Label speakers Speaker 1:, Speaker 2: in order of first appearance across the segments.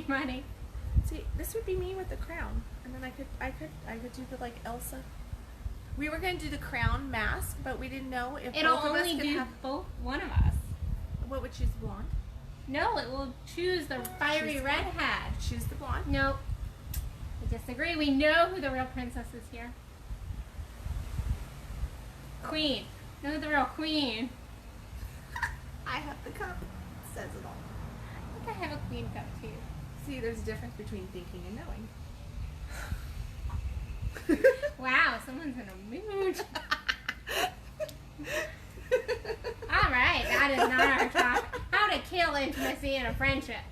Speaker 1: very funny.
Speaker 2: See, this would be me with the crown, and then I could do the like Elsa. We were gonna do the crown mask, but we didn't know if
Speaker 1: It'll
Speaker 2: both of us
Speaker 1: only
Speaker 2: could
Speaker 1: do
Speaker 2: have.
Speaker 1: both one of us.
Speaker 2: What would choose the blonde?
Speaker 1: No, it will choose the fiery
Speaker 2: Choose
Speaker 1: red
Speaker 2: blonde.
Speaker 1: hat.
Speaker 2: Choose the blonde.
Speaker 1: Nope. I disagree. We know who the real princess is here. Queen. Know who the real queen.
Speaker 2: I have the cup. It says it all.
Speaker 1: I think I have a queen cup too.
Speaker 2: See, there's a difference between thinking and knowing.
Speaker 1: Wow, someone's in a mood. Alright, that is not our topic. How to kill intimacy in a friendship.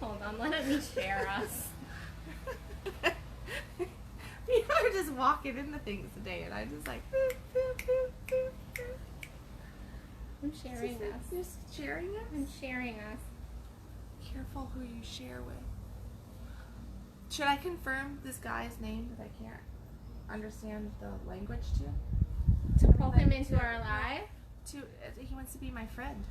Speaker 1: Hold on, let me share us.
Speaker 2: We were just walking into things today, and I just like.
Speaker 1: I'm sharing us.
Speaker 2: You're sharing us?
Speaker 1: I'm sharing us.
Speaker 2: Careful who you share with. Should I confirm this guy's name that I can't understand the language to?
Speaker 1: To pull him into our life?
Speaker 2: He wants to be my friend.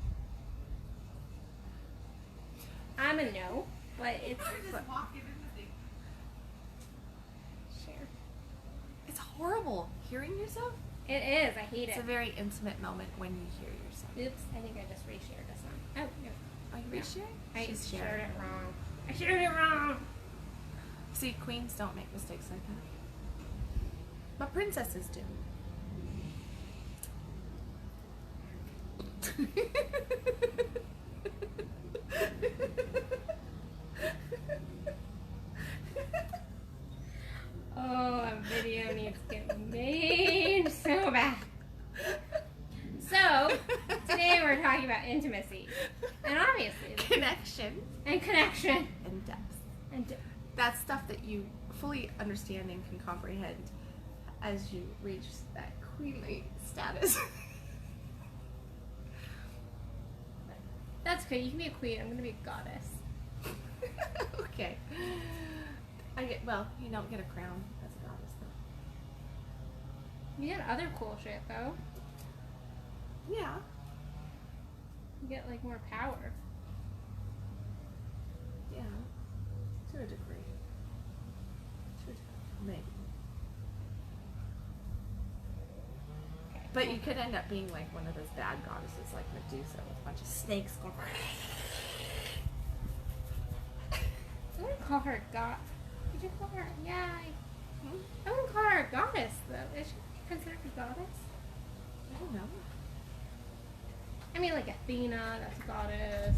Speaker 1: I'm a no, but it's
Speaker 2: walking into things.
Speaker 1: share.
Speaker 2: It's horrible hearing yourself.
Speaker 1: It is. I hate
Speaker 2: It's
Speaker 1: it.
Speaker 2: a very intimate moment when you hear yourself.
Speaker 1: Oops, I think I just reshared this one. Oh, no.
Speaker 2: Are you resharing?
Speaker 1: I
Speaker 2: She's
Speaker 1: shared
Speaker 2: sharing.
Speaker 1: it wrong. I shared it wrong.
Speaker 2: See, queens don't make mistakes like that. But princesses do.
Speaker 1: Oh, a video needs to get made so bad. So, today we're talking about intimacy. And obviously,
Speaker 2: Connection
Speaker 1: and connection.
Speaker 2: and depth.
Speaker 1: And
Speaker 2: That's stuff that you fully understand and can comprehend as you reach that queenly status.
Speaker 1: that's good. You can be a queen. I'm going to be a goddess.
Speaker 2: Okay. You don't get a crown as a goddess though.
Speaker 1: You get other cool shit, though.
Speaker 2: Yeah.
Speaker 1: You get, like, more power.
Speaker 2: Yeah. To a degree. Maybe.
Speaker 1: Okay.
Speaker 2: But you could end up being like one of those bad goddesses like Medusa with a bunch of snakes going.
Speaker 1: I wouldn't call her a god. Did you call her? Yeah. I wouldn't call her a goddess, though. Is she considered a goddess?
Speaker 2: I don't know.
Speaker 1: I mean, like Athena, that's a goddess.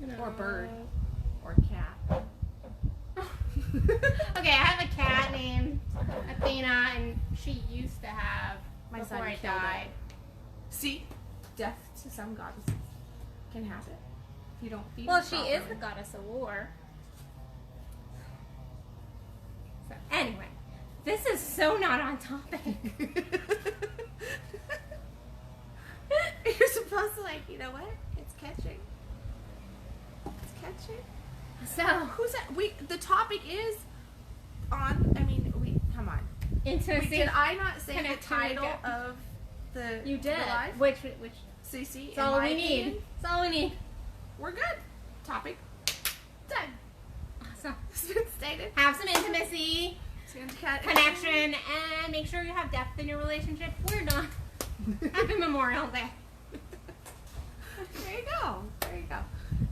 Speaker 1: You know.
Speaker 2: Or bird. Or cat.
Speaker 1: Okay, I have a cat named Athena, and she used to have
Speaker 2: My
Speaker 1: before
Speaker 2: son
Speaker 1: I
Speaker 2: killed
Speaker 1: died.
Speaker 2: it. See? Death to some goddesses can happen. If you don't feed
Speaker 1: Well,
Speaker 2: her
Speaker 1: she is the
Speaker 2: properly.
Speaker 1: goddess of war. So, anyway, this is so not on topic.
Speaker 2: You're supposed to you know what? It's catching. It's catching.
Speaker 1: So,
Speaker 2: Who's that? The topic is come on.
Speaker 1: intimacy.
Speaker 2: Did I not say the
Speaker 1: Connection
Speaker 2: title
Speaker 1: with God.
Speaker 2: of the
Speaker 1: You did.
Speaker 2: the live?
Speaker 1: Which,
Speaker 2: Cece,
Speaker 1: that's all we need. That's all we need.
Speaker 2: We're good. Topic done.
Speaker 1: Awesome.
Speaker 2: It's been stated.
Speaker 1: Have some intimacy,
Speaker 2: Cat
Speaker 1: connection, and make sure you have depth in your relationship. We're done. Happy Memorial Day.
Speaker 2: There you go. There you go.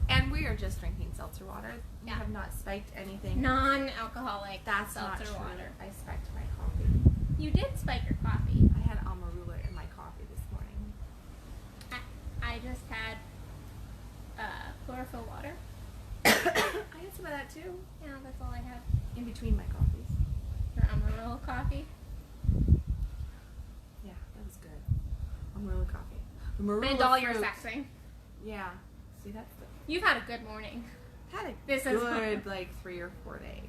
Speaker 2: And we are just drinking seltzer water. We
Speaker 1: Yeah.
Speaker 2: have not spiked anything.
Speaker 1: Non-alcoholic
Speaker 2: That's not
Speaker 1: seltzer
Speaker 2: true.
Speaker 1: water.
Speaker 2: I spiked my coffee.
Speaker 1: You did spike your coffee.
Speaker 2: I had amarula in my coffee this morning.
Speaker 1: I just had chlorophyll water.
Speaker 2: I had some of that too.
Speaker 1: Yeah, that's all I had.
Speaker 2: In between my coffees.
Speaker 1: Your Amarillo coffee.
Speaker 2: Yeah, that was good. Amarula coffee. Amarula
Speaker 1: And all your
Speaker 2: fruit.
Speaker 1: sexing.
Speaker 2: Yeah. See, that's the...
Speaker 1: You've had a good morning.
Speaker 2: Had a
Speaker 1: This is
Speaker 2: good,
Speaker 1: fun.
Speaker 2: 3 or 4 days.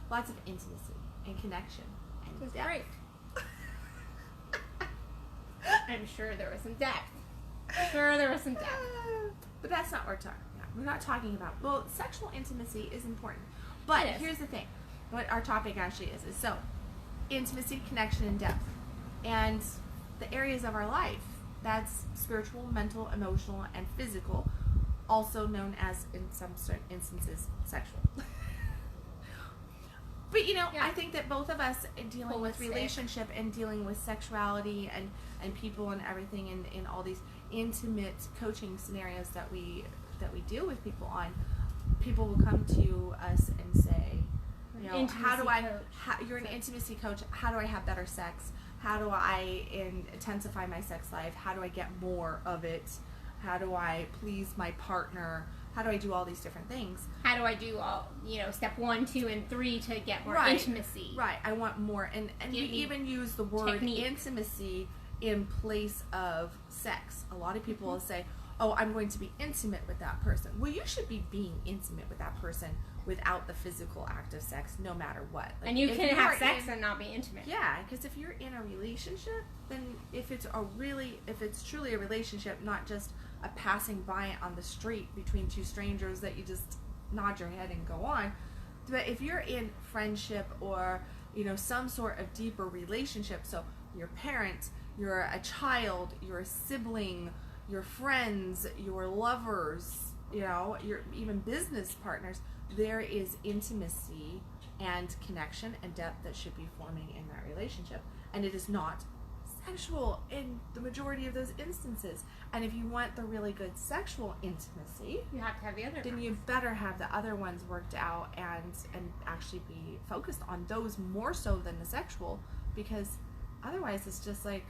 Speaker 2: Lots of intimacy and connection.
Speaker 1: It
Speaker 2: And
Speaker 1: was
Speaker 2: depth.
Speaker 1: great. I'm sure there was some depth. Sure, there was some depth.
Speaker 2: But that's not what we're talking about. We're not talking about... Well, sexual intimacy is important. But
Speaker 1: It is.
Speaker 2: here's the thing. What our topic actually is so, intimacy, connection, and depth. And the areas of our life That's spiritual, mental, emotional, and physical, also known as, in some certain instances, sexual. But I think that both of us dealing with relationship and dealing with sexuality and people and everything in all these intimate coaching scenarios that we deal with people on, people will come to us and say, how do I, you're an intimacy coach, how do I have better sex? How do I intensify my sex life? How do I get more of it? How do I please my partner? How do I do all these different things?
Speaker 1: How do I do all, step 1, 2, and 3 to get more intimacy?
Speaker 2: Right. I want more. And we even use the word intimacy in place of sex. A lot of people will say, oh, I'm going to be intimate with that person. Well, you should be being intimate with that person without the physical act of sex, no matter what.
Speaker 1: Like, and you can have sex and not be intimate.
Speaker 2: Yeah, because if you're in a relationship, then if it's truly a relationship, not just a passing by on the street between two strangers that you just nod your head and go on, but if you're in friendship or some sort of deeper relationship, so your parent, you're a child, you're a sibling, your friends, your lovers, your even business partners, there is intimacy and connection and depth that should be forming in that relationship, and it is not sexual in the majority of those instances. And if you want the really good sexual intimacy,
Speaker 1: you have to have the other
Speaker 2: then
Speaker 1: ones.
Speaker 2: You better have the other ones worked out and actually be focused on those more so than the sexual, because otherwise it's just like,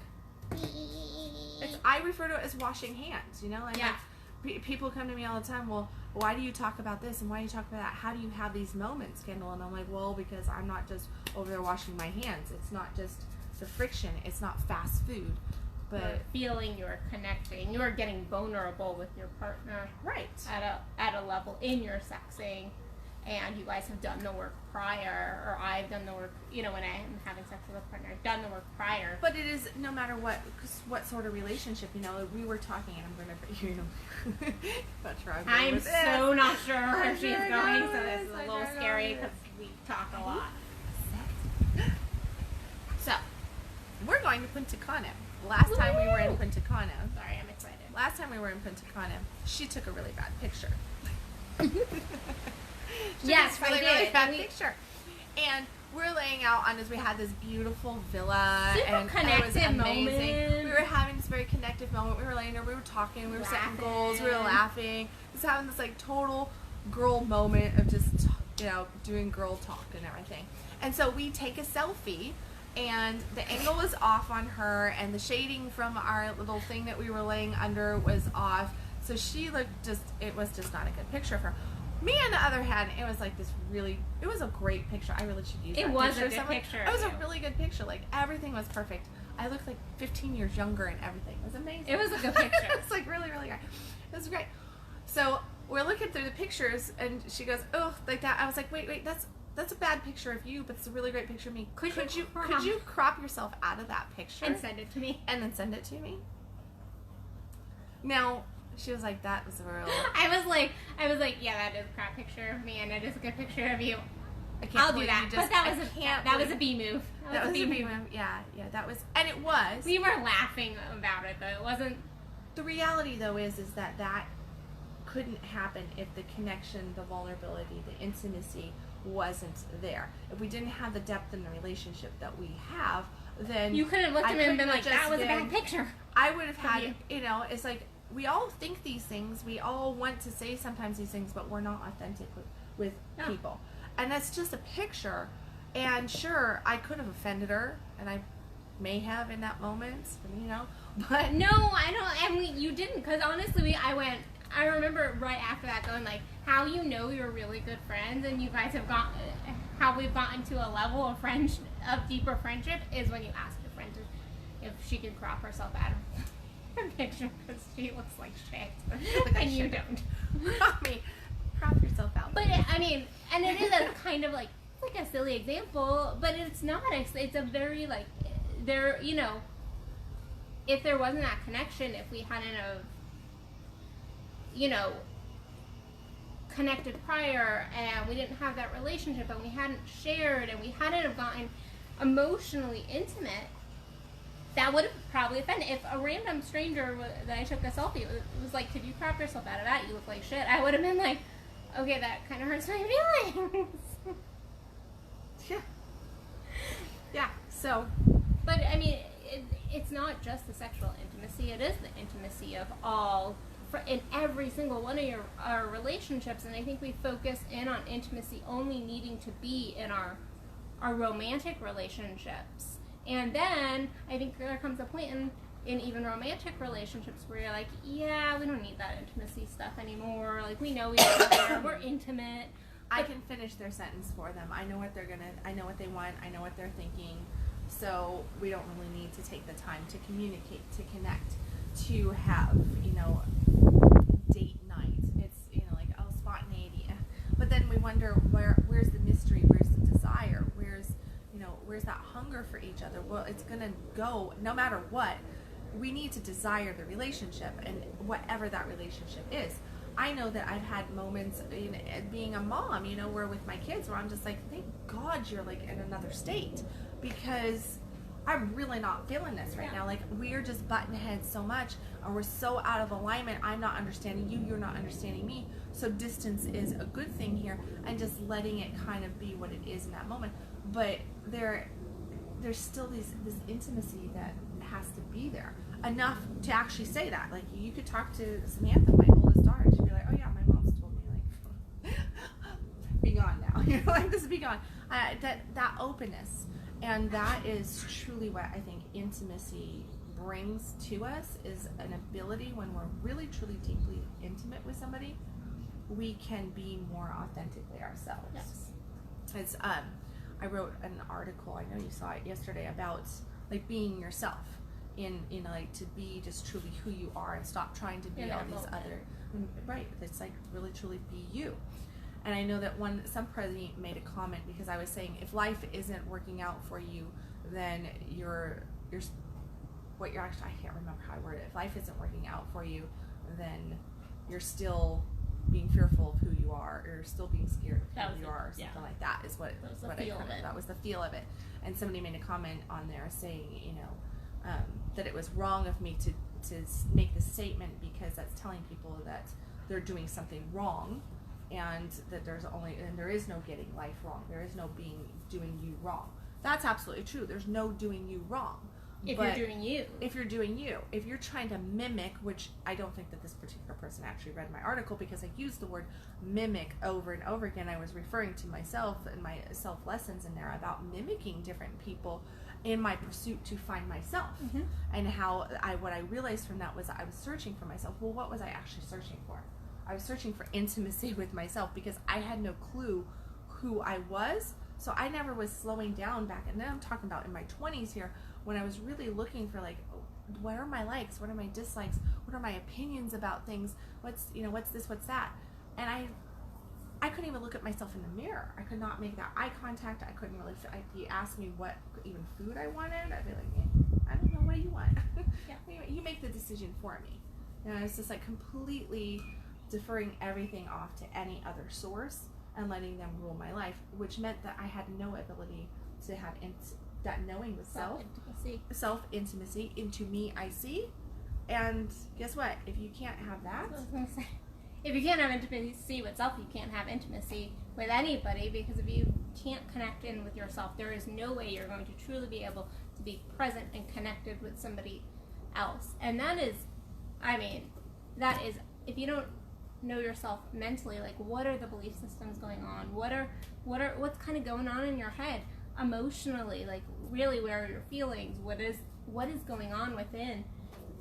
Speaker 2: I refer to it as washing hands, like people come to me all the time, well, why do you talk about this and why do you talk about that? How do you have these moments, Kendall? And I'm like, well, because I'm not just over there washing my hands. It's not just the friction. It's not fast food. But
Speaker 1: you're feeling, you're connecting, you're getting vulnerable with your partner.
Speaker 2: Right.
Speaker 1: At a level in your sexing. And you guys have done the work prior, or I've done the work, when I'm having sex with a partner, I've done the work prior.
Speaker 2: But it is, no matter what sort of relationship, we were talking, and I'm going to, not sure
Speaker 1: I'm so not sure where she's going, so this is a little scary because we talk a lot.
Speaker 2: So, we're going to Punta Cana. Last time we were in Punta Cana.
Speaker 1: Sorry, I'm excited.
Speaker 2: Last time we were in Punta Cana, she took a really bad picture.
Speaker 1: Yes,
Speaker 2: really bad picture. And we're laying out on we had this beautiful villa, and it was amazing. Moment. We were having this very connective moment. We were laying there, we were talking, we were setting goals, we were laughing, just having this like total girl moment of just doing girl talk and everything. And so we take a selfie, and the angle was off on her, and the shading from our little thing that we were laying under was off. So she looked it was just not a good picture of her. Me, on the other hand, it was like it was a great picture. I really should use that picture.
Speaker 1: It was a good picture.
Speaker 2: It was a really good picture. Like, everything was perfect. I looked like 15 years younger and everything. It was amazing.
Speaker 1: It was a good picture.
Speaker 2: It was like really, really great. It was great. So we're looking through the pictures, and she goes, oh, like that. I was like, wait, that's a bad picture of you, but it's a really great picture of me. Could you crop yourself out of that picture
Speaker 1: and send it to me?
Speaker 2: And then send it to me? Now, she was like, that was real.
Speaker 1: I was like, yeah, that is a crap picture of me, and it is a good picture of you. I'll do that. But that was a B move.
Speaker 2: That was a B move. Yeah, that was, and it was.
Speaker 1: We were laughing about it, but it wasn't.
Speaker 2: The reality, though, is that couldn't happen if the connection, the vulnerability, the intimacy wasn't there. If we didn't have the depth in the relationship that we have, then
Speaker 1: you couldn't have looked at me and been like, that was a bad picture.
Speaker 2: I would have had, it's like, we all think these things, we all want to say sometimes these things, but we're not authentic with people. And that's just a picture. And sure, I could have offended her, and I may have in that moment, but
Speaker 1: no, I don't, and you didn't, because honestly, I remember right after that going like, how you're really good friends, and you guys have how we've gotten to a level of deeper friendship is when you ask your friend if she can crop herself out of her picture, because she looks like shit, and you don't.
Speaker 2: Crop yourself out.
Speaker 1: But and it is a kind of like a silly example, but it's not. It's a very if there wasn't that connection, if we hadn't connected prior, and we didn't have that relationship, and we hadn't shared, and we hadn't have gotten emotionally intimate, that would have probably offended. If a random stranger that I took a selfie was like, could you crop yourself out of that? You look like shit. I would have been like, okay, that kind of hurts my feelings.
Speaker 2: Yeah. Yeah. So,
Speaker 1: but I mean, it's not just the sexual intimacy. It is the intimacy of all, in every single one of our relationships. And I think we focus in on intimacy only needing to be in our romantic relationships. And then I think there comes a point in even romantic relationships where you're like, yeah, we don't need that intimacy stuff anymore. Like, we know each other, we're intimate.
Speaker 2: I can finish their sentence for them. I know what I know what they want, I know what they're thinking. So we don't really need to take the time to communicate, to connect, to have, date night. It's, like, spontaneity. But then we wonder, where's the mystery? Where's the desire? Where's that hunger for each other? Well, it's going to go, no matter what, we need to desire the relationship, and whatever that relationship is. I know that I've had moments being a mom, where with my kids, where I'm just like, thank God you're like in another state, because I'm really not feeling this right now. Like, we're just butting heads so much, and we're so out of alignment. I'm not understanding you, you're not understanding me. So distance is a good thing here, and just letting it kind of be what it is in that moment. But there's still this intimacy that has to be there enough to actually say that. Like, you could talk to Samantha, my oldest daughter, and she'd be like, oh yeah, my mom's told me, like, be gone now. Like, this, be gone. That openness, and that is truly what I think intimacy brings to us, is an ability when we're really, truly, deeply intimate with somebody, we can be more authentically ourselves.
Speaker 1: Yes.
Speaker 2: It's I wrote an article, I know you saw it yesterday, about like being yourself, in like to be just truly who you are, and stop trying to be all these other, right, it's like really truly be you. And I know that some president made a comment, because I was saying, if life isn't working out for you, then you're what you're actually, I can't remember how I worded it. If life isn't working out for you, then you're still being fearful of who you are, or still being scared of who you are, or something like that is what that was the feel of it. And somebody made a comment on there saying, that it was wrong of me to make this statement, because that's telling people that they're doing something wrong, and that there is no getting life wrong. There is no doing you wrong. That's absolutely true. There's no doing you wrong.
Speaker 1: If you're doing you.
Speaker 2: If you're doing you. If you're trying to mimic, which I don't think that this particular person actually read my article, because I used the word mimic over and over again. I was referring to myself and my self lessons in there about mimicking different people in my pursuit to find myself. Mm-hmm. And how what I realized from that was I was searching for myself. Well, what was I actually searching for? I was searching for intimacy with myself, because I had no clue who I was. So I never was slowing down back. And then I'm talking about in my 20s here, when I was really looking for, like, what are my likes? What are my dislikes? What are my opinions about things? What's this, what's that? And I couldn't even look at myself in the mirror. I could not make that eye contact. I couldn't really, if you asked me what even food I wanted, I'd be like, I don't know, what do you want? Yeah. You make the decision for me. And it's just like completely deferring everything off to any other source and letting them rule my life, which meant that I had no ability to have that knowing with self-intimacy into me I see. And guess what? If you can't have that,
Speaker 1: I was gonna say, if you can't have intimacy with self, you can't have intimacy with anybody, because if you can't connect in with yourself, there is no way you're going to truly be able to be present and connected with somebody else. And that is, if you don't know yourself mentally, like, what are the belief systems going on? What's kind of going on in your head? Emotionally, like, really, where are your feelings? What is going on within?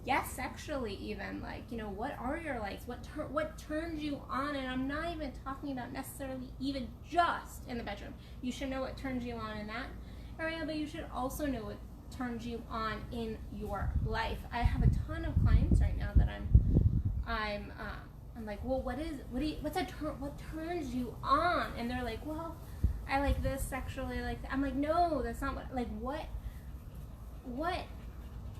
Speaker 1: Yes, sexually, even, like, what are your likes? What turns you on? And I'm not even talking about necessarily even just in the bedroom. You should know what turns you on in that area, but you should also know what turns you on in your life. I have a ton of clients right now that I'm like, well, what turns you on? And they're like, well, I like this sexually, like that. I'm like, no, that's not what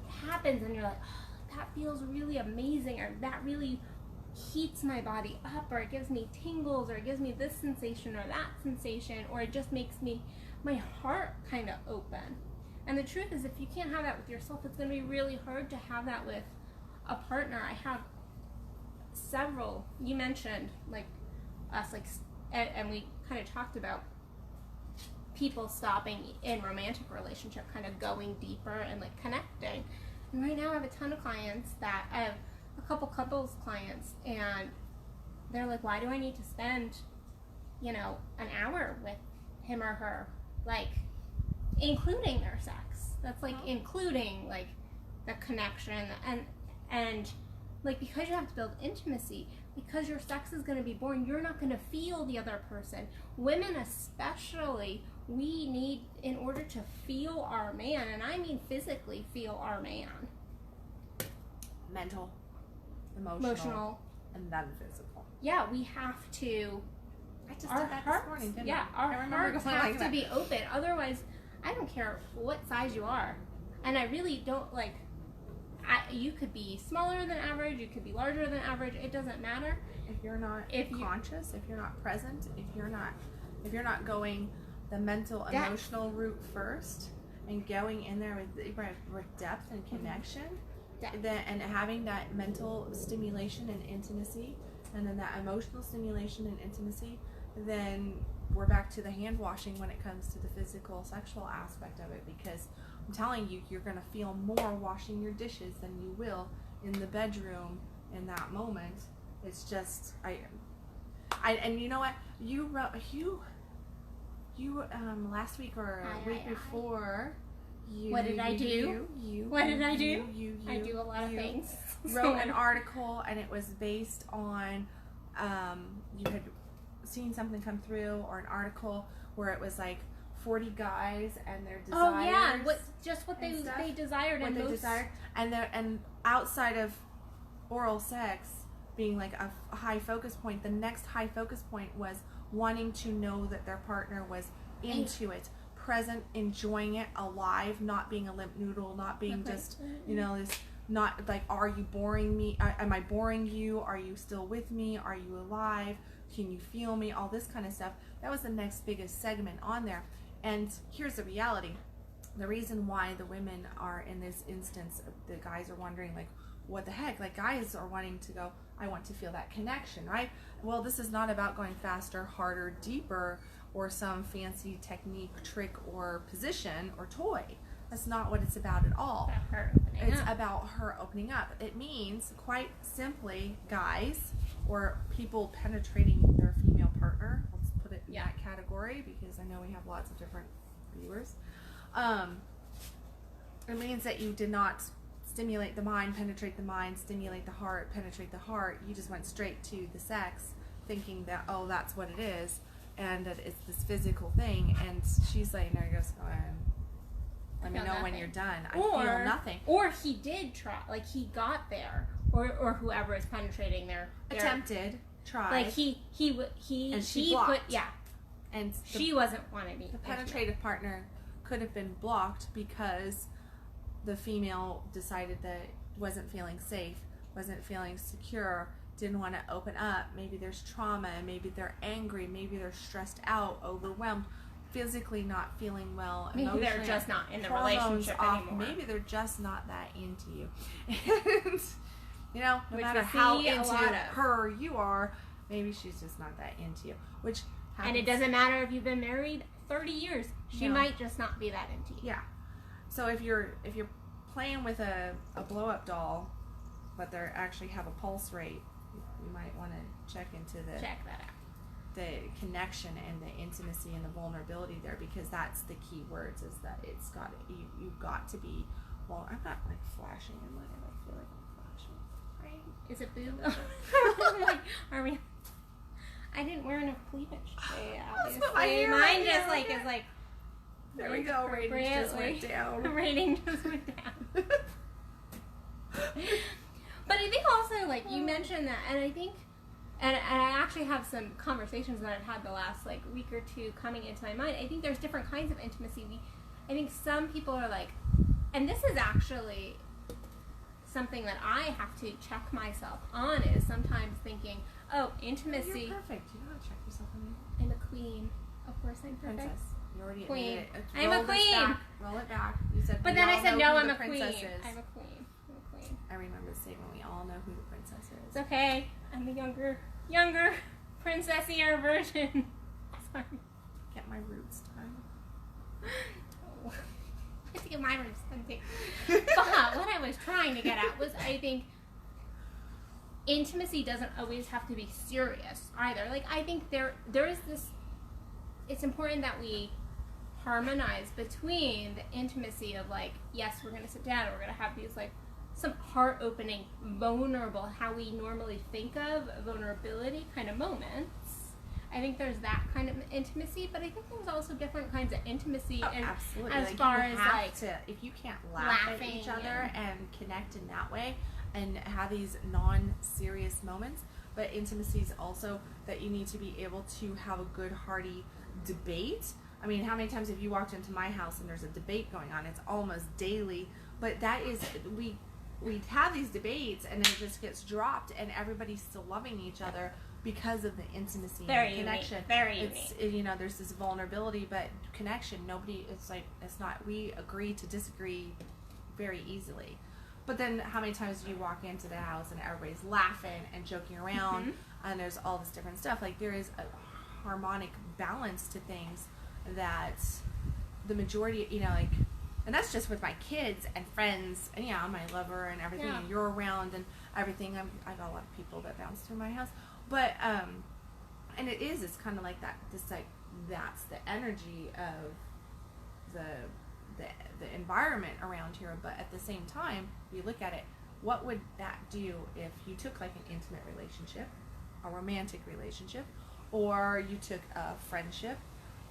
Speaker 1: happens, and you're like, oh, that feels really amazing, or that really heats my body up, or it gives me tingles, or it gives me this sensation or that sensation, or it just makes my heart kind of open. And the truth is, if you can't have that with yourself, it's going to be really hard to have that with a partner. I have several, you mentioned, like, us, like, and we kind of talked about people stopping in romantic relationship, kind of going deeper and, like, connecting. And right now I have a ton of clients that, I have a couple couples clients, and they're like, why do I need to spend, you know, an hour with him or her? Like, including their sex. That's, like, including, like, the connection, and like, because you have to build intimacy, because your sex is going to be boring, you're not going to feel the other person. Women especially, we need, in order to feel our man, and I mean physically feel our man.
Speaker 2: Mental, emotional, and then physical.
Speaker 1: Yeah, we have to.
Speaker 2: I just did that this morning, didn't I?
Speaker 1: Our hearts have to be open. Otherwise, I don't care what size you are, and I really don't, like. You could be smaller than average. You could be larger than average. It doesn't matter.
Speaker 2: If you're not conscious, if you're not present, if you're not going the mental, emotional route first, and going in there with depth and connection, and having that mental stimulation and intimacy, and then that emotional stimulation and intimacy, then we're back to the hand washing when it comes to the physical, sexual aspect of it. Because I'm telling you, you're going to feel more washing your dishes than you will in the bedroom in that moment. It's just, and you know what? You last week or a week before,
Speaker 1: what did I do? I do a lot of things.
Speaker 2: Wrote an article, and it was based on, you had seen something come through, or an article where it was like 40 guys and their desires.
Speaker 1: Oh yeah, what they desired,
Speaker 2: what
Speaker 1: and
Speaker 2: they desired, and outside of oral sex being like a high focus point, the next high focus point was wanting to know that their partner was into it, present, enjoying it, alive, not being a limp noodle, not being just, you know, this, not like, are you boring me? Am I boring you? Are you still with me? Are you alive? Can you feel me? All this kind of stuff. That was the next biggest segment on there. And here's the reality. The reason why the women are in this instance, the guys are wondering, like, what the heck? Like, guys are wanting to go, I want to feel that connection, right? Well, this is not about going faster, harder, deeper, or some fancy technique, trick, or position, or toy. That's not what it's about at all. It's about her opening up. It means, quite simply, guys, or people penetrating their female partner, let's put it in that category, because I know we have lots of different viewers. It means that you did not stimulate the mind, penetrate the mind, stimulate the heart, penetrate the heart. You just went straight to the sex, thinking that, oh, that's what it is, and that it's this physical thing. And she's laying there, goes, let me know when you're done. I feel nothing. Or
Speaker 1: he did try, like, he got there, or whoever is penetrating their
Speaker 2: attempted, tried,
Speaker 1: like he
Speaker 2: and she blocked.
Speaker 1: And she wasn't wanting to.
Speaker 2: The penetrative partner could have been blocked because the female decided that wasn't feeling safe, wasn't feeling secure, didn't want to open up. Maybe there's trauma, maybe they're angry, maybe they're stressed out, overwhelmed, physically not feeling well,
Speaker 1: maybe they're just not in the relationship anymore.
Speaker 2: Maybe they're just not that into you. And, you know, no matter how into her you are, maybe she's just not that into you. Which happens.
Speaker 1: And it doesn't matter if you've been married 30 years. She might just not be that into you.
Speaker 2: Yeah. So if you're playing with a blow up doll, but they actually have a pulse rate, you might want to check that out. The connection and the intimacy and the vulnerability there, because that's the key words. Is that it's got you've got to be. Well, I'm not like flashing in my head. I feel like I'm flashing. Right?
Speaker 1: Is it boob? Are we? I didn't wear enough cleavage today. Mine just like is like.
Speaker 2: There we go. Rating just went down.
Speaker 1: Rating just went down. But I think also, like, you mentioned that, and I think, and I actually have some conversations that I've had the last, like, week or two coming into my mind. I think there's different kinds of intimacy. I think some people are like, and this is actually something that I have to check myself on, is sometimes thinking, oh, intimacy.
Speaker 2: Oh, you're perfect. You don't check yourself on.
Speaker 1: I'm a queen. Of course I'm perfect.
Speaker 2: Princess. You already
Speaker 1: queen.
Speaker 2: admitted it.
Speaker 1: I'm a queen.
Speaker 2: Roll it back. You said,
Speaker 1: but
Speaker 2: we
Speaker 1: then
Speaker 2: all
Speaker 1: I said,
Speaker 2: know
Speaker 1: no,
Speaker 2: who
Speaker 1: I'm
Speaker 2: the
Speaker 1: a queen.
Speaker 2: princess is.
Speaker 1: I'm a queen.
Speaker 2: I remember saying when we all know who the princess is.
Speaker 1: It's okay. I'm the younger, princessier version. Sorry.
Speaker 2: Get my roots done.
Speaker 1: I have to get my roots done too. But what I was trying to get at was, I think intimacy doesn't always have to be serious either. Like, I think there is this. It's important that we harmonize between the intimacy of, like, yes, we're going to sit down and we're going to have these, like, some heart-opening, vulnerable, how we normally think of vulnerability kind of moments. I think there's that kind of intimacy, but I think there's also different kinds of intimacy.
Speaker 2: Absolutely.
Speaker 1: As
Speaker 2: like,
Speaker 1: far
Speaker 2: you
Speaker 1: as,
Speaker 2: have
Speaker 1: like,
Speaker 2: to, if you can't laugh at each other and connect in that way and have these non-serious moments, but intimacy is also that you need to be able to have a good, hearty debate. I mean, how many times have you walked into my house and there's a debate going on? It's almost daily, but that is, we have these debates and it just gets dropped and everybody's still loving each other because of the intimacy and connection.
Speaker 1: Very unique.
Speaker 2: You know, there's this vulnerability, but connection, it's not, we agree to disagree very easily. But then how many times do you walk into the house and everybody's laughing and joking around and there's all this different stuff? Like, there is a harmonic balance to things that the majority, you know, like, and that's just with my kids and friends and my lover and everything, and you're around and everything. I got a lot of people that bounce through my house, but and it's kind of like that. This, like, that's the energy of the environment around here. But at the same time, you look at it, what would that do if you took, like, an intimate relationship, a romantic relationship, or you took a friendship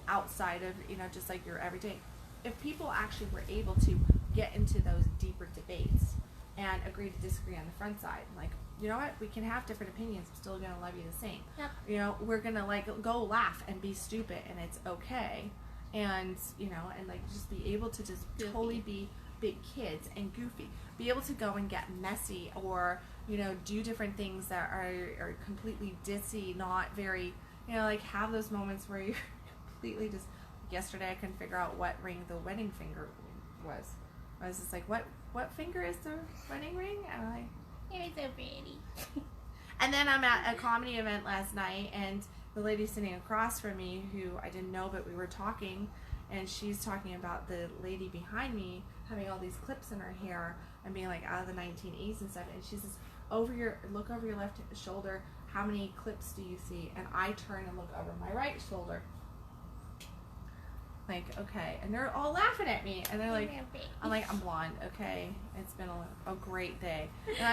Speaker 2: outside of, you know, just like your everyday? If people actually were able to get into those deeper debates and agree to disagree on the front side, like, you know what, we can have different opinions, I'm still going to love you the same.
Speaker 1: Yep.
Speaker 2: You know, we're going to, like, go laugh and be stupid and it's okay. And, you know, and, like, just be able to just totally be big kids and goofy. Be able to go and get messy or, you know, do different things that are completely ditzy, not very, you know, like, have those moments where you're completely just, yesterday I couldn't figure out what ring the wedding finger was. I was just like, what finger is the wedding ring? And I'm like,
Speaker 1: you're so pretty.
Speaker 2: And then I'm at a comedy event last night, and the lady sitting across from me, who I didn't know, but we were talking, and she's talking about the lady behind me having all these clips in her hair and being, like, out of the 1980s and stuff. And she says, look over your left shoulder. How many clips do you see? And I turn and look over my right shoulder. Like, okay, and they're all laughing at me, and they're like, I'm like, I'm blonde, okay, it's been a great day. And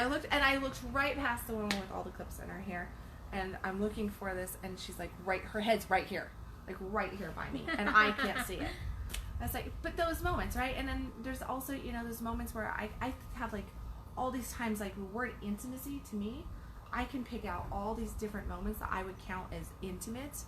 Speaker 2: I looked right past the woman with all the clips in her hair, and I'm looking for this, and she's like, her head's right here, like right here by me, and I can't see it. I was like, but those moments, right? And then there's also, you know, those moments where I have, like, all these times, like, the word intimacy to me, I can pick out all these different moments that I would count as intimate,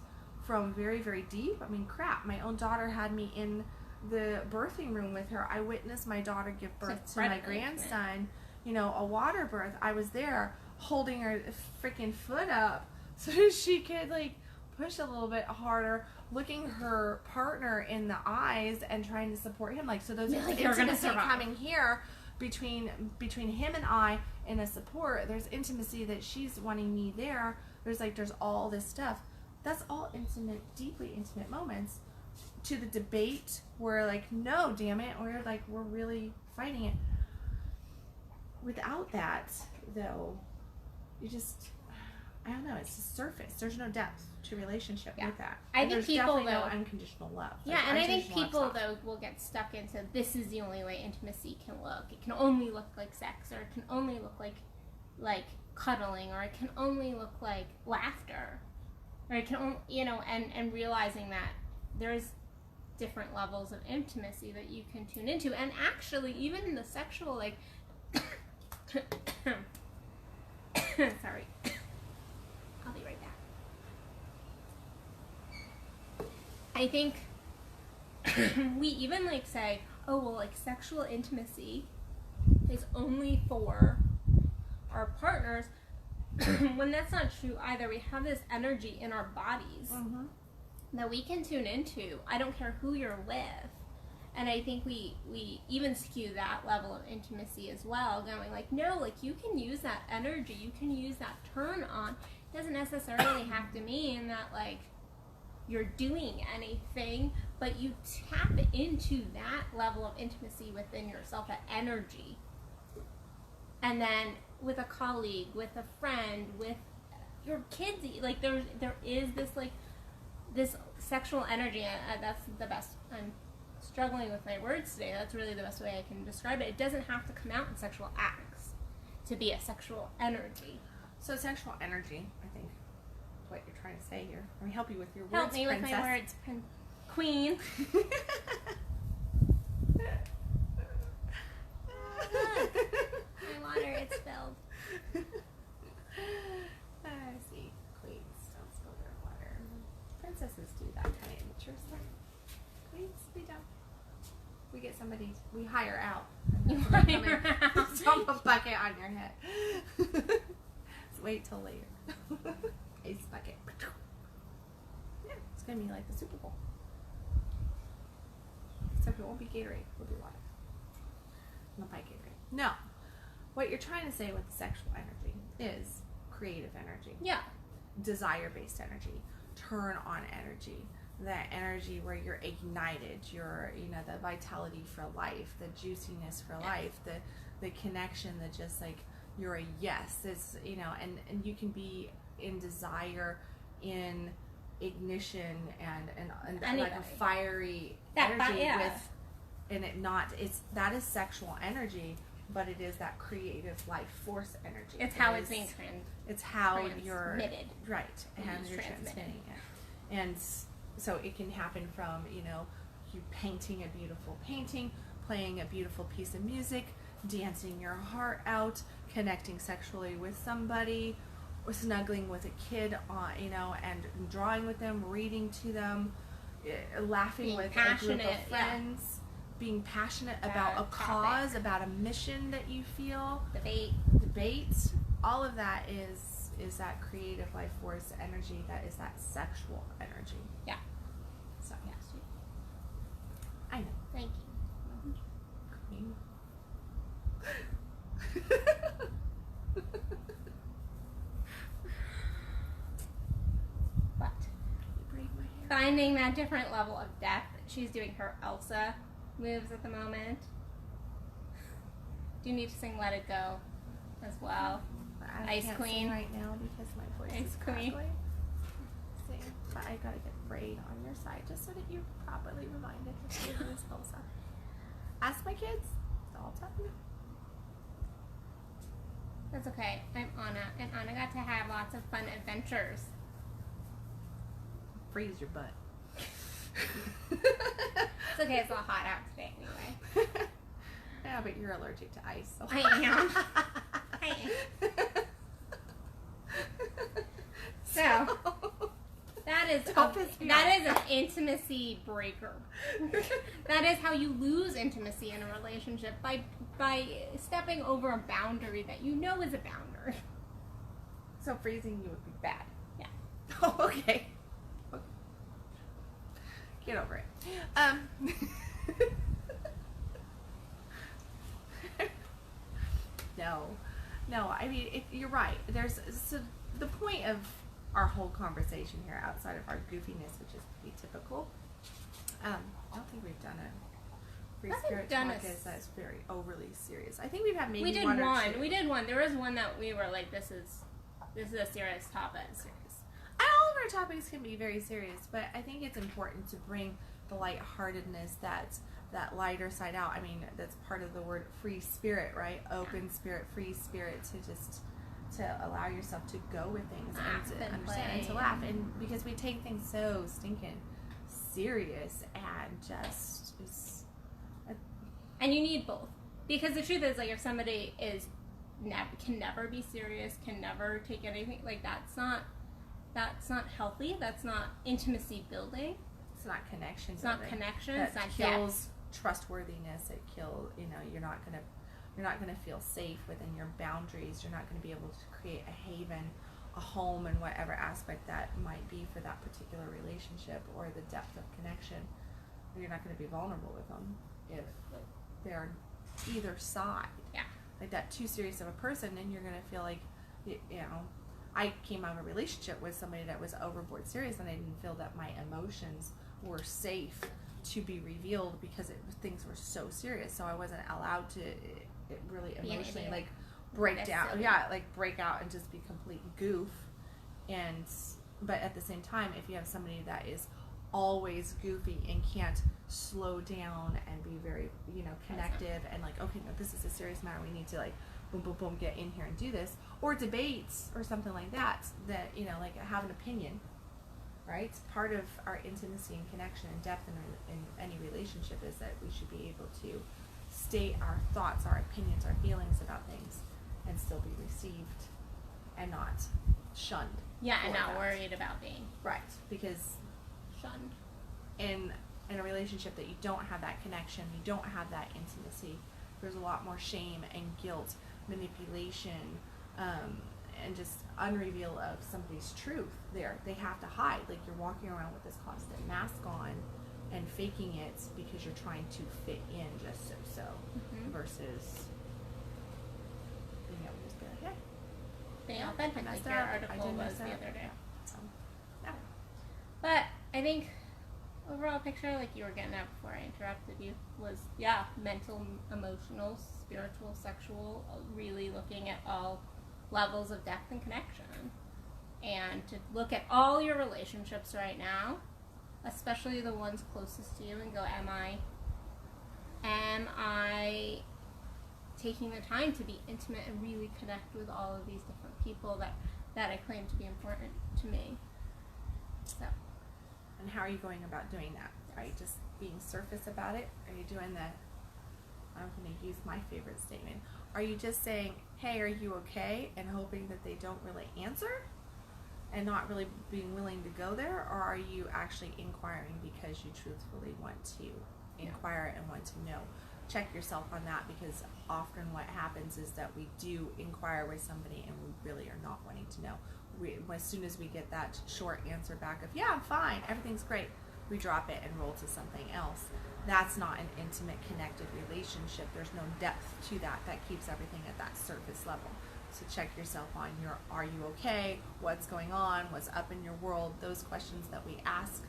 Speaker 2: from very, very deep. I mean, crap, my own daughter had me in the birthing room with her. I witnessed my daughter give birth to my grandson, you know, a water birth. I was there holding her freaking foot up so she could, like, push a little bit harder, looking her partner in the eyes and trying to support him. Like, so those intimacy coming here between him and I in a support. There's intimacy that she's wanting me there. There's all this stuff. That's all intimate, deeply intimate moments. To the debate where, like, no, damn it, or, like, we're really fighting it. Without that, though, you just, I don't know, it's the surface. There's no depth to relationship with that.
Speaker 1: I think people,
Speaker 2: definitely no unconditional love.
Speaker 1: Yeah, and I think people, though, will get stuck into, this is the only way intimacy can look. It can only look like sex, or it can only look like cuddling, or it can only look like laughter. Or it can, you know, and realizing that there's different levels of intimacy that you can tune into. And actually, even in the sexual, like, sorry, I'll be right back. I think we even, like, say, oh, well, like, sexual intimacy is only for our partners, when that's not true either. We have this energy in our bodies that we can tune into. I don't care who you're with. And I think we even skew that level of intimacy as well, going like, no, like you can use that energy, you can use that turn on. It doesn't necessarily have to mean that like you're doing anything, but you tap into that level of intimacy within yourself, that energy. And then with a colleague, with a friend, with your kids, like there is this like this sexual energy, and that's the best. I'm struggling with my words today. That's really the best way I can describe it. It doesn't have to come out in sexual acts to be a sexual energy.
Speaker 2: So sexual energy, I think, is what you're trying to say here. Let me help you with your words,
Speaker 1: Help me
Speaker 2: princess.
Speaker 1: with my words, queen. My water is spilled.
Speaker 2: I see. Queens don't spill their water. Princesses do that kind of immature stuff. Queens, we don't. We get somebody, we hire out.
Speaker 1: You hire out.
Speaker 2: Dump a bucket on your head. Let's wait till later. Ice bucket. Yeah, it's going to be like the Super Bowl. Except it won't be Gatorade. It'll be water. Not by Gatorade. No. What you're trying to say with the sexual energy is creative energy.
Speaker 1: Yeah.
Speaker 2: Desire-based energy. Turn-on energy. That energy where you're ignited, you're, the vitality for life, the juiciness for life, the connection that just like, you're a yes. It's, and you can be in desire, in ignition, and like a fiery energy with, and that is sexual energy, but it is that creative life force energy.
Speaker 1: It's how it's being transmitted.
Speaker 2: It's how you're, right, and you're
Speaker 1: transmitting
Speaker 2: transmitting it. And so it can happen from, you painting a beautiful painting, playing a beautiful piece of music, dancing your heart out, connecting sexually with somebody, or snuggling with a kid, and drawing with them, reading to them, laughing
Speaker 1: being
Speaker 2: with a group of friends, being passionate about a cause, about a mission that you feel. Debate. All of that is that creative life force energy, that is that sexual energy.
Speaker 1: Yeah.
Speaker 2: So,
Speaker 1: yes.
Speaker 2: I know.
Speaker 1: Thank you. But finding that different level of depth, she's doing her Elsa moves at the moment. Do you need to sing Let It Go as well?
Speaker 2: I
Speaker 1: Ice
Speaker 2: can't
Speaker 1: Queen
Speaker 2: sing right now because my voice
Speaker 1: Ice
Speaker 2: is
Speaker 1: Queen.
Speaker 2: crackling. Sing, but I gotta get Braid on your side just so that you're properly reminded that you're doing Elsa. Ask my kids. That's all tell you.
Speaker 1: That's okay. I'm Anna, and Anna got to have lots of fun adventures.
Speaker 2: Freeze your butt.
Speaker 1: It's okay, it's a little hot out today anyway.
Speaker 2: Yeah, but you're allergic to ice. So.
Speaker 1: I am. I am. So, that is an intimacy breaker. That is how you lose intimacy in a relationship, by stepping over a boundary that you know is a boundary.
Speaker 2: So freezing you would be bad.
Speaker 1: Yeah.
Speaker 2: Oh, okay. Get over it. No. I mean, you're right. So the point of our whole conversation here, outside of our goofiness, which is pretty typical, I don't think we've done a free spirit podcast that's very overly serious. I think we've had maybe one or two.
Speaker 1: We did one. There was one that we were like, this is a serious topic.
Speaker 2: All of our topics can be very serious, but I think it's important to bring the lightheartedness, that lighter side out. I mean, that's part of the word free spirit, right? Open spirit, free spirit, to allow yourself to go with things and to understand and to laugh. And because we take things so stinking serious and
Speaker 1: and you need both, because the truth is, like, if somebody can never be serious, can never take anything, like, that's not healthy. That's not intimacy building.
Speaker 2: It's not connection.
Speaker 1: It's not connection. It's not
Speaker 2: kills trustworthiness. It kills. You're not gonna feel safe within your boundaries. You're not gonna be able to create a haven, a home, and whatever aspect that might be for that particular relationship or the depth of connection. you're not going to be vulnerable with them if they're either side.
Speaker 1: Yeah.
Speaker 2: Like that too serious of a person, and you're going to feel like, you know, I came out of a relationship with somebody that was overboard serious, and I didn't feel that my emotions were safe to be revealed because things were so serious. So I wasn't allowed to really emotionally like break down.
Speaker 1: Silly.
Speaker 2: Yeah, like break out and just be complete goof. And but at the same time, if you have somebody that is always goofy and can't slow down and be very, you know, connective and like, okay, no, this is a serious matter. We need to like boom, boom, boom, get in here and do this, or debates or something like that, you know, like have an opinion, right? Part of our intimacy and connection and depth in any relationship is that we should be able to state our thoughts, our opinions, our feelings about things and still be received and not shunned.
Speaker 1: Yeah, and not
Speaker 2: that.
Speaker 1: worried about being
Speaker 2: Right, because
Speaker 1: shunned.
Speaker 2: in a relationship that you don't have that connection, you don't have that intimacy, there's a lot more shame and guilt, manipulation, and just unreveal of somebody's truth there. They have to hide. Like you're walking around with this constant mask on and faking it because you're trying to fit in just so versus being able to just be like, hey,
Speaker 1: Being authentic, like your article was the other day.
Speaker 2: So, yeah.
Speaker 1: But I think overall picture, like you were getting at before I interrupted you, was mental, emotional, spiritual, sexual, really looking at all levels of depth and connection. And to look at all your relationships right now, especially the ones closest to you, and go, am I taking the time to be intimate and really connect with all of these different people that I claim to be important to me? So.
Speaker 2: And how are you going about doing that? Are you just being surface about it? Are you doing the, I'm going to use my favorite statement, are you just saying, hey, are you okay, and hoping that they don't really answer and not really being willing to go there? Or are you actually inquiring because you truthfully want to inquire and want to know? Check yourself on that, because often what happens is that we do inquire with somebody and we really are not wanting to know. As soon as we get that short answer back of, yeah, I'm fine, everything's great, we drop it and roll to something else. That's not an intimate, connected relationship. There's no depth to that. That keeps everything at that surface level. So check yourself on your, are you okay? What's going on? What's up in your world? Those questions that we ask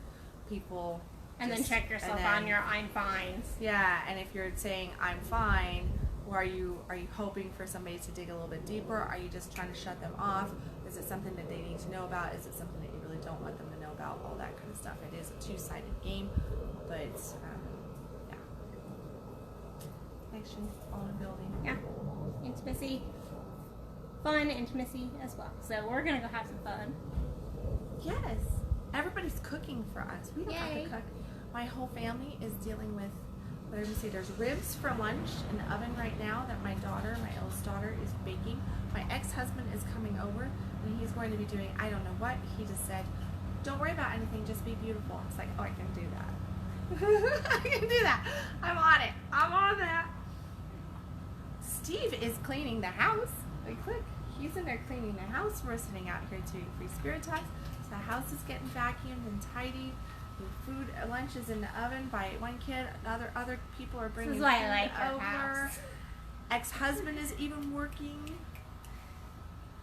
Speaker 2: people.
Speaker 1: And then check yourself on your I'm fines.
Speaker 2: Yeah, and if you're saying I'm fine, or are you hoping for somebody to dig a little bit deeper? Are you just trying to shut them off? Is it something that they need to know about? Is it something that you really don't want them to know about? All that kind of stuff. It is a two-sided game, but yeah. Connection, on building.
Speaker 1: Yeah. Intimacy. Fun intimacy as well. So we're going to go have some fun.
Speaker 2: Yes. Everybody's cooking for us. We don't have
Speaker 1: Yay.
Speaker 2: to cook. My whole family is dealing with, let me see, there's ribs for lunch in the oven right now that my eldest daughter, is baking. My ex-husband is coming over, and he's going to be doing, I don't know what. He just said, don't worry about anything, just be beautiful. It's like, oh, I can do that. I can do that. I'm on it. I'm on that. Steve is cleaning the house. Like, look, he's in there cleaning the house. We're sitting out here doing free spirit talks. So the house is getting vacuumed and tidied. The food, lunch is in the oven by one kid. Other people are bringing
Speaker 1: This is why
Speaker 2: food
Speaker 1: I like our
Speaker 2: over.
Speaker 1: house.
Speaker 2: Ex-husband is even working.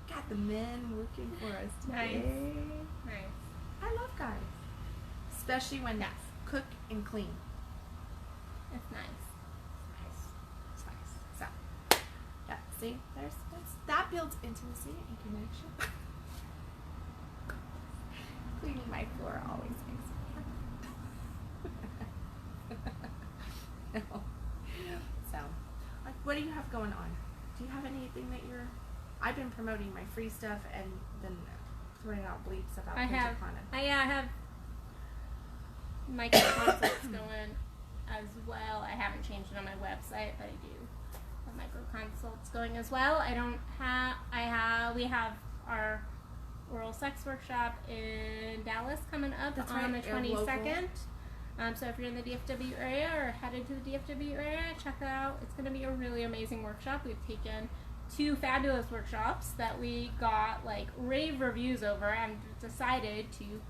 Speaker 2: Got the men working for us today.
Speaker 1: Nice.
Speaker 2: I love guys, especially when
Speaker 1: Yes.
Speaker 2: cook and clean.
Speaker 1: It's nice.
Speaker 2: It's nice. So, yeah. See, that builds intimacy and connection. Cleaning my floor always makes me happy. No. So, like, what do you have going on? Do you have anything that you're? I've been promoting my free stuff and then throwing out bleeps about
Speaker 1: I have
Speaker 2: Tantric.
Speaker 1: micro consults going as well. I haven't changed it on my website, but I do have micro consults going as well. We have our oral sex workshop in Dallas coming up
Speaker 2: That's
Speaker 1: on
Speaker 2: right,
Speaker 1: the
Speaker 2: you're
Speaker 1: 22nd. So if you're in the DFW area or headed to the DFW area, check it out. It's going to be a really amazing workshop. We've taken 2 fabulous workshops that we got like rave reviews over, and decided to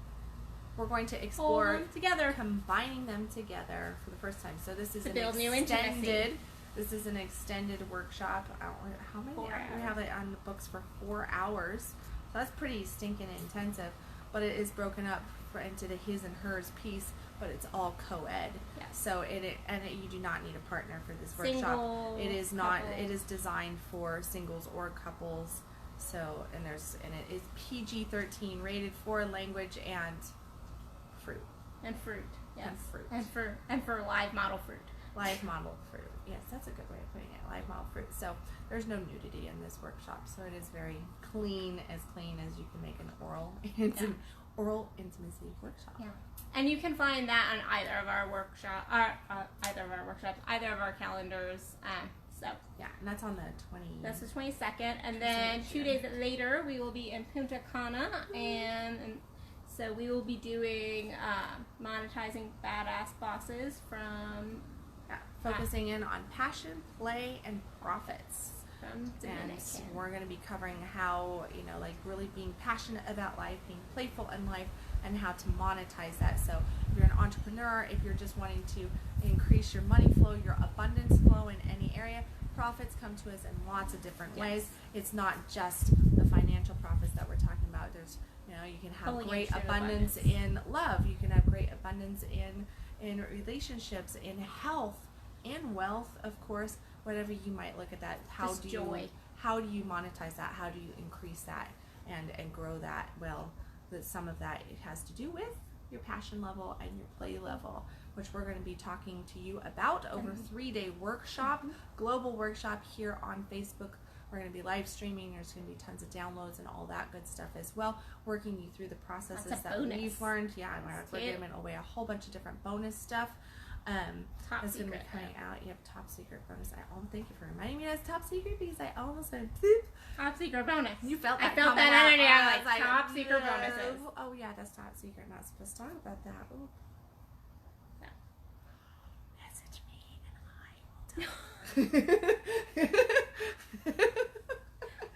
Speaker 2: we're going to
Speaker 1: Hold
Speaker 2: explore
Speaker 1: them together.
Speaker 2: combining them together for the first time. So this is
Speaker 1: To build new intimacy.
Speaker 2: This is an extended workshop. I don't know how many
Speaker 1: 4
Speaker 2: hours? We
Speaker 1: hours.
Speaker 2: have it on the books for 4 hours. So that's pretty stinking intensive. But it is broken up into the his and hers piece, but it's all co-ed.
Speaker 1: Yes.
Speaker 2: So you do not need a partner for this workshop.
Speaker 1: Single,
Speaker 2: It is not.
Speaker 1: couple.
Speaker 2: It is designed for singles or couples. So and it is PG-13 rated for language and fruit.
Speaker 1: And fruit. Yes.
Speaker 2: And fruit.
Speaker 1: And for live model fruit.
Speaker 2: Live model fruit. Yes, that's a good way of putting it. Live model fruit. So there's no nudity in this workshop. So it is very clean as you can make an oral. It's an oral intimacy workshop.
Speaker 1: Yeah. And you can find that on either of our either of our calendars. So
Speaker 2: Yeah, and that's on the 20.
Speaker 1: that's the 22nd, and then 2 days later we will be in Punta Cana, and so we will be doing monetizing badass bosses from
Speaker 2: Focusing in on passion, play, and profits. And
Speaker 1: Dominican.
Speaker 2: we're going to be covering how, like really being passionate about life, being playful in life, and how to monetize that. So if you're an entrepreneur, if you're just wanting to increase your money flow, your abundance flow in any area, profits come to us in lots of different ways. It's not just the financial profits that we're talking about. There's, you can have great abundance in love. You can have great abundance in relationships, in health, in wealth, of course. Whatever you might look at that, how do you monetize that? How do you increase that and grow that? Well, some of that it has to do with your passion level and your play level, which we're going to be talking to you about over a 3-day workshop, global workshop here on Facebook. We're going to be live streaming. There's going to be tons of downloads and all that good stuff as well, working you through the processes that we've learned. Yeah, we're giving away a whole bunch of different bonus stuff. It's going to be coming out. You have top secret bonus. Thank you for reminding me that's top secret, because I almost went
Speaker 1: top secret bonus.
Speaker 2: You felt that.
Speaker 1: I felt that
Speaker 2: out.
Speaker 1: energy. I was
Speaker 2: like
Speaker 1: top secret bonuses.
Speaker 2: Oh yeah, that's top secret. Not supposed to talk about that. Ooh.
Speaker 1: No.
Speaker 2: Message me and I will tell.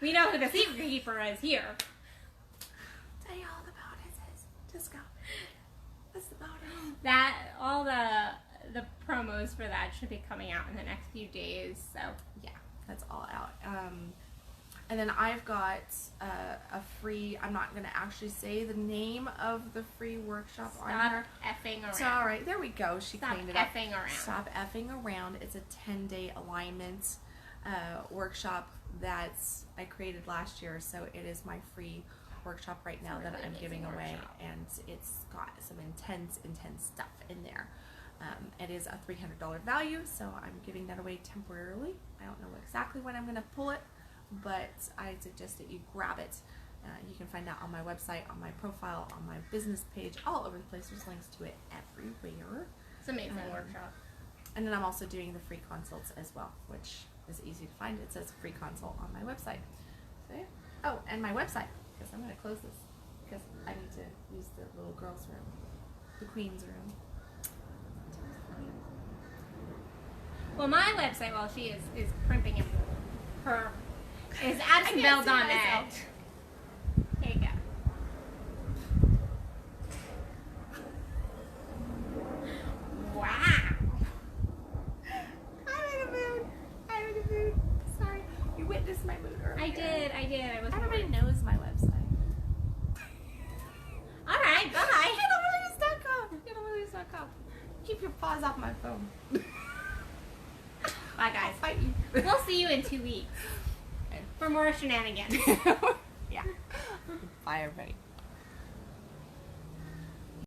Speaker 1: We know who the secret keeper is here.
Speaker 2: Tell you all the bonuses. Just go. What's the bonus?
Speaker 1: That all the promos for that should be coming out in the next few days. So
Speaker 2: yeah, that's all out. And then I've got a free. I'm not going to actually say the name of the free workshop on her.
Speaker 1: Stop effing around.
Speaker 2: It's all right. There we go. She cleaned it up.
Speaker 1: Stop effing around.
Speaker 2: Stop effing around. It's a 10-day alignment workshop that I created last year. So it is my free workshop right now that I'm giving away, and it's got some intense stuff in there. It is a $300 value, so I'm giving that away temporarily. I don't know exactly when I'm going to pull it, but I suggest that you grab it. You can find that on my website, on my profile, on my business page, all over the place. There's links to it everywhere.
Speaker 1: It's an amazing workshop.
Speaker 2: And then I'm also doing the free consults as well, which is easy to find. It says free consult on my website. So, yeah. Oh, and my website, because I'm going to close this because I need to use the little girl's room, the queen's room.
Speaker 1: Well, my website, while she is primping her, is addisonbell.net. Here you go. Wow.
Speaker 2: I'm in a mood. Sorry. You witnessed my mood earlier.
Speaker 1: I did.
Speaker 2: Everybody knows my website.
Speaker 1: All right, bye.
Speaker 2: Getawillies.com. Keep your paws off my phone.
Speaker 1: Bye, guys.
Speaker 2: I'll fight you.
Speaker 1: We'll see you in 2 weeks for more shenanigans.
Speaker 2: Yeah. Bye, everybody.